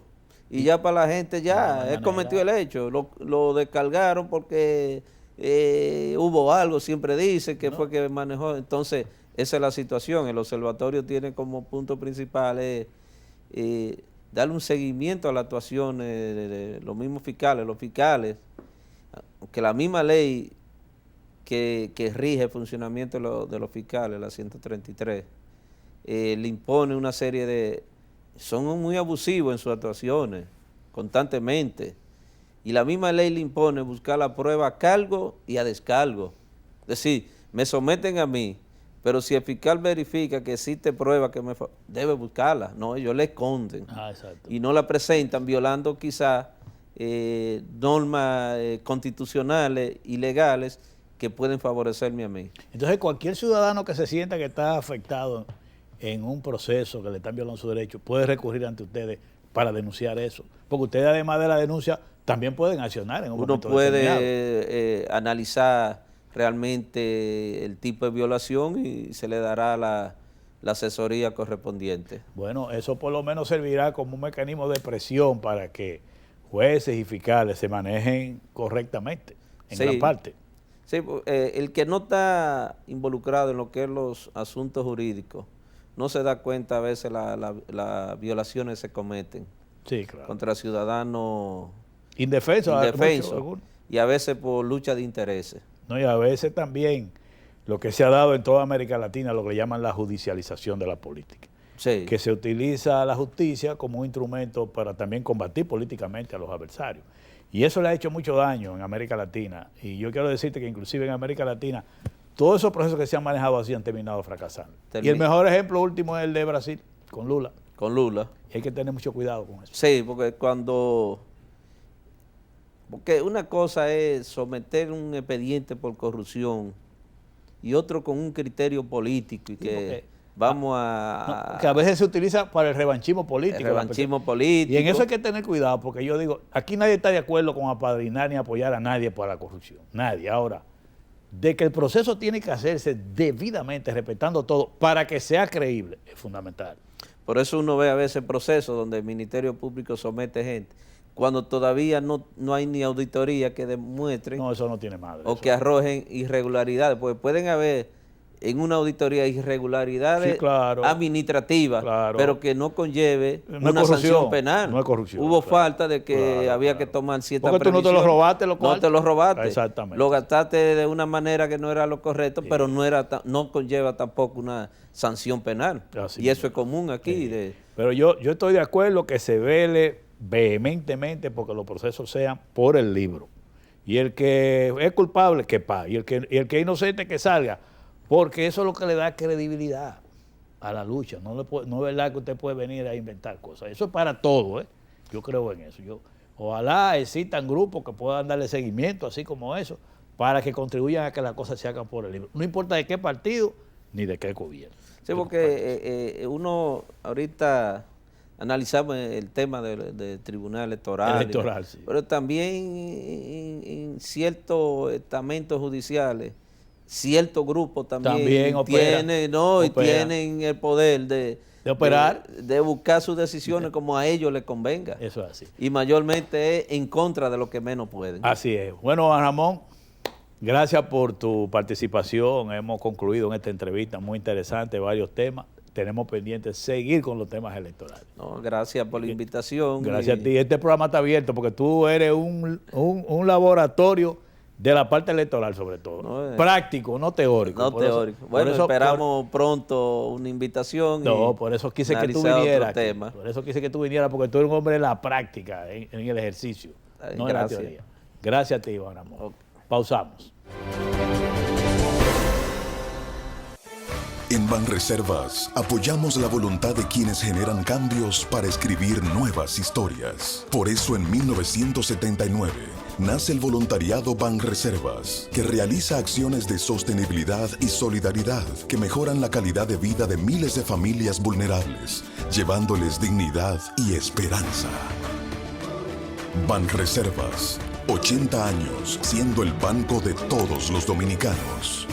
[SPEAKER 5] y ya para la gente ya él cometió el hecho, lo descargaron porque hubo algo, siempre dice que fue que manejó. Entonces esa es la situación. El observatorio tiene como punto principal darle un seguimiento a la actuación de los mismos fiscales, que la misma ley que rige el funcionamiento de los fiscales, la 133, le impone una serie son muy abusivos en sus actuaciones, constantemente, y la misma ley le impone buscar la prueba a cargo y a descargo. Es decir, me someten a mí, pero si el fiscal verifica que existe prueba debe buscarla, no, ellos la esconden y no la presentan, violando quizás normas constitucionales y legales que pueden favorecerme a mí.
[SPEAKER 1] Entonces cualquier ciudadano que se sienta que está afectado en un proceso que le están violando su derecho puede recurrir ante ustedes para denunciar eso, porque ustedes además de la denuncia también pueden accionar en un momento determinado.
[SPEAKER 5] Uno puede analizar realmente el tipo de violación y se le dará la asesoría correspondiente.
[SPEAKER 1] Bueno, eso por lo menos servirá como un mecanismo de presión para que jueces y fiscales se manejen correctamente en gran parte.
[SPEAKER 5] Sí, el que no está involucrado en lo que es los asuntos jurídicos no se da cuenta a veces las violaciones se cometen contra ciudadanos indefensos y a veces por lucha de intereses.
[SPEAKER 1] No, y a veces también lo que se ha dado en toda América Latina, lo que llaman la judicialización de la política.
[SPEAKER 5] Sí.
[SPEAKER 1] Que se utiliza la justicia como un instrumento para también combatir políticamente a los adversarios. Y eso le ha hecho mucho daño en América Latina. Y yo quiero decirte que inclusive en América Latina, todos esos procesos que se han manejado así han terminado fracasando. Y el mejor ejemplo último es el de Brasil, con Lula.
[SPEAKER 5] Con Lula.
[SPEAKER 1] Y hay que tener mucho cuidado con eso.
[SPEAKER 5] Sí, porque porque una cosa es someter un expediente por corrupción y otro con un criterio político y que vamos a...
[SPEAKER 1] que a veces se utiliza para el revanchismo político.
[SPEAKER 5] El revanchismo político.
[SPEAKER 1] Y en eso hay que tener cuidado, porque yo digo, aquí nadie está de acuerdo con apadrinar ni apoyar a nadie por la corrupción. Nadie. Ahora, de que el proceso tiene que hacerse debidamente, respetando todo, para que sea creíble, es fundamental.
[SPEAKER 5] Por eso uno ve a veces procesos donde el Ministerio Público somete gente, cuando todavía no hay ni auditoría que demuestren.
[SPEAKER 1] No, eso no tiene madre.
[SPEAKER 5] O que arrojen irregularidades, porque pueden haber en una auditoría irregularidades administrativas, pero que no conlleve una sanción penal.
[SPEAKER 1] No es corrupción.
[SPEAKER 5] Hubo falta de que había que tomar ciertas
[SPEAKER 1] porque tú no te lo robaste, lo cual.
[SPEAKER 5] No te lo robaste.
[SPEAKER 1] Exactamente.
[SPEAKER 5] Lo gastaste de una manera que no era lo correcto, pero no conlleva tampoco una sanción penal.
[SPEAKER 1] Así
[SPEAKER 5] y eso es común aquí.
[SPEAKER 1] Pero yo estoy de acuerdo que se vele vehementemente porque los procesos sean por el libro. Y el que es culpable, que pague. Y el que es inocente, que salga. Porque eso es lo que le da credibilidad a la lucha. No es verdad que usted puede venir a inventar cosas. Eso es para todo, ¿eh? Yo creo en eso. Ojalá existan grupos que puedan darle seguimiento, así como eso, para que contribuyan a que las cosas se hagan por el libro. No importa de qué partido ni de qué gobierno.
[SPEAKER 5] Sí, porque uno ahorita analizamos el tema del tribunal electoral.
[SPEAKER 1] Sí.
[SPEAKER 5] Pero también en ciertos estamentos judiciales, ciertos grupos también tienen el poder de
[SPEAKER 1] operar,
[SPEAKER 5] de buscar sus decisiones como a ellos les convenga.
[SPEAKER 1] Eso es así.
[SPEAKER 5] Y mayormente es en contra de lo que menos pueden.
[SPEAKER 1] Así es. Bueno, Juan Ramón, gracias por tu participación. Hemos concluido en esta entrevista muy interesante varios temas. Tenemos pendiente seguir con los temas electorales.
[SPEAKER 5] No, gracias por la invitación.
[SPEAKER 1] Gracias a ti. Este programa está abierto porque tú eres un laboratorio de la parte electoral, sobre todo. Práctico, no teórico.
[SPEAKER 5] No teórico. Bueno, esperamos pronto una invitación.
[SPEAKER 1] No, por eso quise que tú vinieras. Por eso quise que tú vinieras, porque tú eres un hombre de la práctica, en el ejercicio, no en la teoría. Gracias a ti, Juan Ramón. Okay. Pausamos.
[SPEAKER 2] En Banreservas apoyamos la voluntad de quienes generan cambios para escribir nuevas historias. Por eso en 1979 nace el voluntariado Banreservas, que realiza acciones de sostenibilidad y solidaridad que mejoran la calidad de vida de miles de familias vulnerables, llevándoles dignidad y esperanza. Banreservas, 80 años siendo el banco de todos los dominicanos.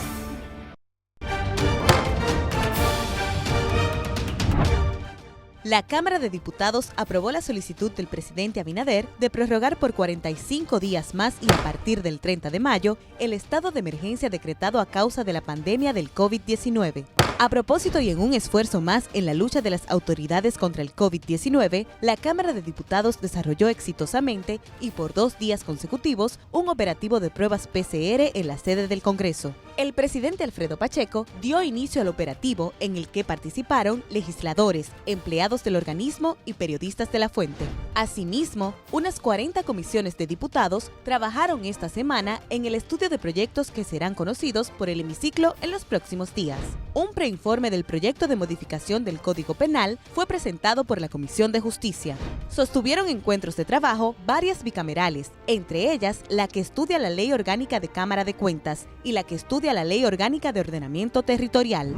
[SPEAKER 3] La Cámara de Diputados aprobó la solicitud del presidente Abinader de prorrogar por 45 días más y a partir del 30 de mayo el estado de emergencia decretado a causa de la pandemia del COVID-19. A propósito y en un esfuerzo más en la lucha de las autoridades contra el COVID-19, la Cámara de Diputados desarrolló exitosamente y por 2 días consecutivos un operativo de pruebas PCR en la sede del Congreso. El presidente Alfredo Pacheco dio inicio al operativo en el que participaron legisladores, empleados del organismo y periodistas de la fuente. Asimismo, unas 40 comisiones de diputados trabajaron esta semana en el estudio de proyectos que serán conocidos por el hemiciclo en los próximos días. Un preinforme del proyecto de modificación del Código Penal fue presentado por la Comisión de Justicia. Sostuvieron encuentros de trabajo varias bicamerales, entre ellas la que estudia la Ley Orgánica de Cámara de Cuentas y la que estudia la Ley Orgánica de Ordenamiento Territorial.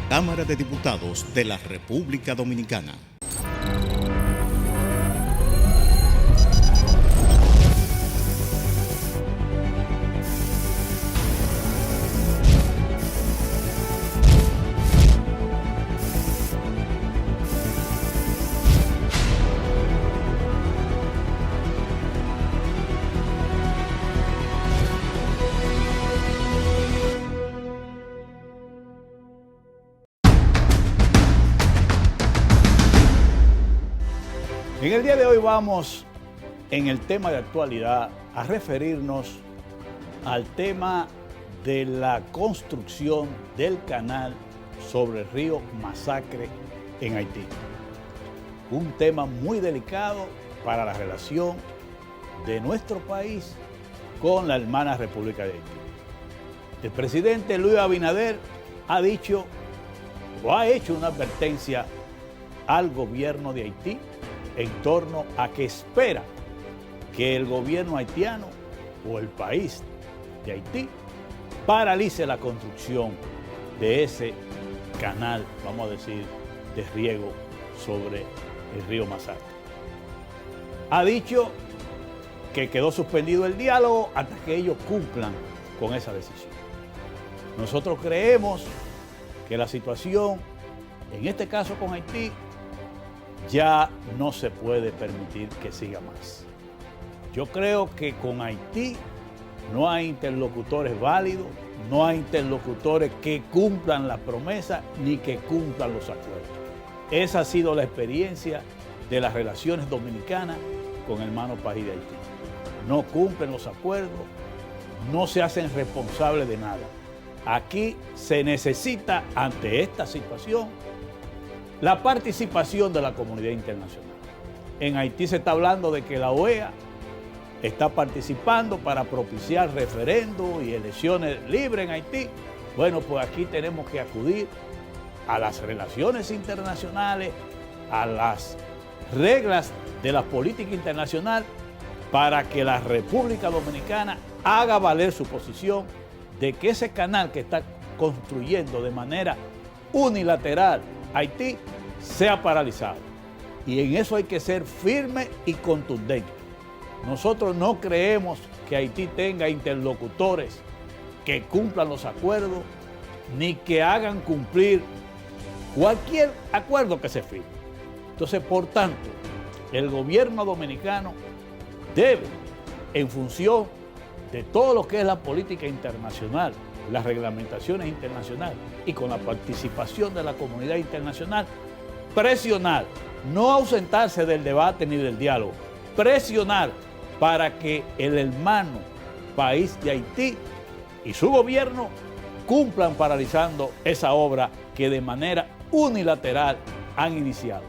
[SPEAKER 4] Cámara de Diputados de la República Dominicana.
[SPEAKER 1] En el día de hoy vamos, en el tema de actualidad, a referirnos al tema de la construcción del canal sobre el río Masacre en Haití. Un tema muy delicado para la relación de nuestro país con la hermana República de Haití. El presidente Luis Abinader ha dicho o ha hecho una advertencia al gobierno de Haití en torno a que espera que el gobierno haitiano o el país de Haití paralice la construcción de ese canal, vamos a decir, de riego sobre el río Masacre. Ha dicho que quedó suspendido el diálogo hasta que ellos cumplan con esa decisión. Nosotros creemos que la situación, en este caso con Haití, ya no se puede permitir que siga más. Yo creo que con Haití no hay interlocutores válidos, no hay interlocutores que cumplan la promesa ni que cumplan los acuerdos. Esa ha sido la experiencia de las relaciones dominicanas con el hermano país de Haití. No cumplen los acuerdos, no se hacen responsables de nada. Aquí se necesita, ante esta situación, la participación de la comunidad internacional. En Haití se está hablando de que la OEA está participando para propiciar referendos y elecciones libres en Haití. Bueno, pues aquí tenemos que acudir a las relaciones internacionales, a las reglas de la política internacional para que la República Dominicana haga valer su posición de que ese canal que está construyendo de manera unilateral Haití sea paralizado. Y en eso hay que ser firme y contundente. Nosotros no creemos que Haití tenga interlocutores que cumplan los acuerdos ni que hagan cumplir cualquier acuerdo que se firme. Entonces, por tanto, el gobierno dominicano debe, en función de todo lo que es la política internacional, las reglamentaciones internacionales y con la participación de la comunidad internacional, presionar, no ausentarse del debate ni del diálogo, presionar para que el hermano país de Haití y su gobierno cumplan paralizando esa obra que de manera unilateral han iniciado.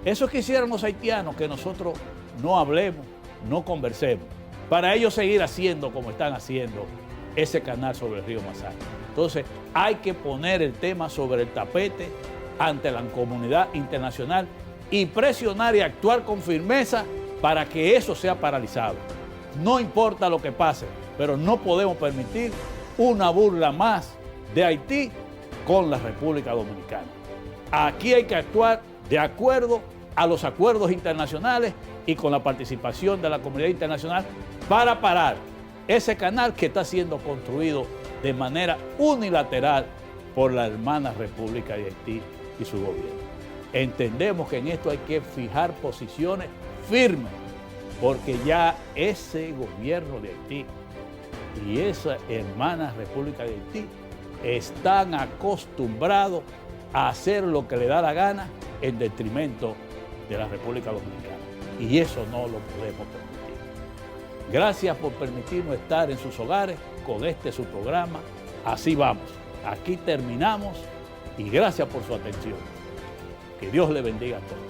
[SPEAKER 1] Eso quisieran los haitianos, que nosotros no hablemos, no conversemos, para ellos seguir haciendo como están haciendo ese canal sobre el río Masacre. Entonces, hay que poner el tema sobre el tapete ante la comunidad internacional y presionar y actuar con firmeza para que eso sea paralizado. no importa lo que pase, pero no podemos permitir una burla más de Haití con la República Dominicana. Aquí hay que actuar de acuerdo a los acuerdos internacionales y con la participación de la comunidad internacional para parar ese canal que está siendo construido de manera unilateral por la hermana República de Haití y su gobierno. Entendemos que en esto hay que fijar posiciones firmes, porque ya ese gobierno de Haití y esa hermana República de Haití están acostumbrados a hacer lo que le da la gana en detrimento de la República Dominicana. Y eso no lo podemos permitir. Gracias por permitirnos estar en sus hogares con su programa. Así vamos. Aquí terminamos y gracias por su atención. Que Dios le bendiga a todos.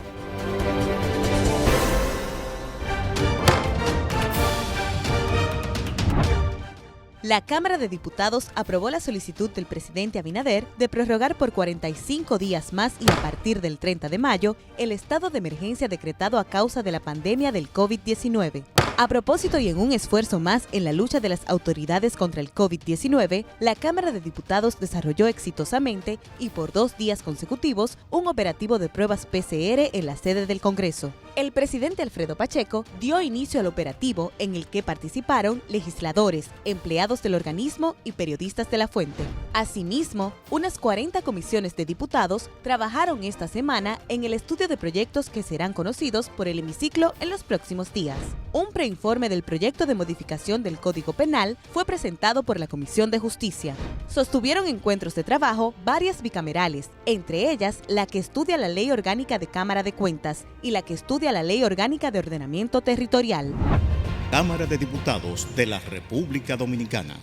[SPEAKER 3] La Cámara de Diputados aprobó la solicitud del presidente Abinader de prorrogar por 45 días más y a partir del 30 de mayo el estado de emergencia decretado a causa de la pandemia del COVID-19. A propósito y en un esfuerzo más en la lucha de las autoridades contra el COVID-19, la Cámara de Diputados desarrolló exitosamente y por 2 días consecutivos un operativo de pruebas PCR en la sede del Congreso. El presidente Alfredo Pacheco dio inicio al operativo en el que participaron legisladores, empleados del organismo y periodistas de la fuente. Asimismo, unas 40 comisiones de diputados trabajaron esta semana en el estudio de proyectos que serán conocidos por el hemiciclo en los próximos días. Un preinforme del proyecto de modificación del Código Penal fue presentado por la Comisión de Justicia. Sostuvieron encuentros de trabajo varias bicamerales, entre ellas la que estudia la Ley Orgánica de Cámara de Cuentas y la que estudia la Ley Orgánica de Ordenamiento Territorial.
[SPEAKER 4] Cámara de Diputados de la República Dominicana.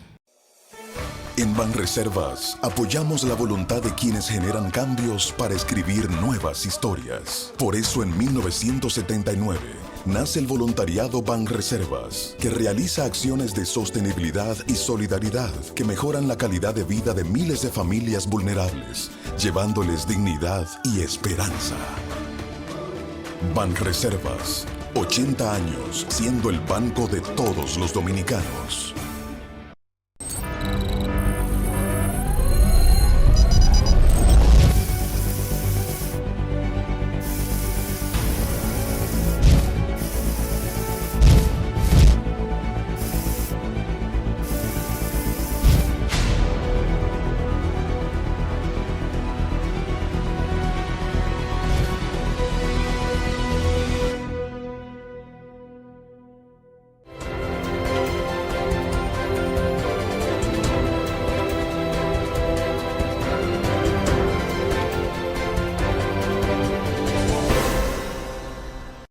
[SPEAKER 2] En Banreservas apoyamos la voluntad de quienes generan cambios para escribir nuevas historias. Por eso en 1979 nace el voluntariado Banreservas, que realiza acciones de sostenibilidad y solidaridad que mejoran la calidad de vida de miles de familias vulnerables, llevándoles dignidad y esperanza. Banreservas, 80 años siendo el banco de todos los dominicanos.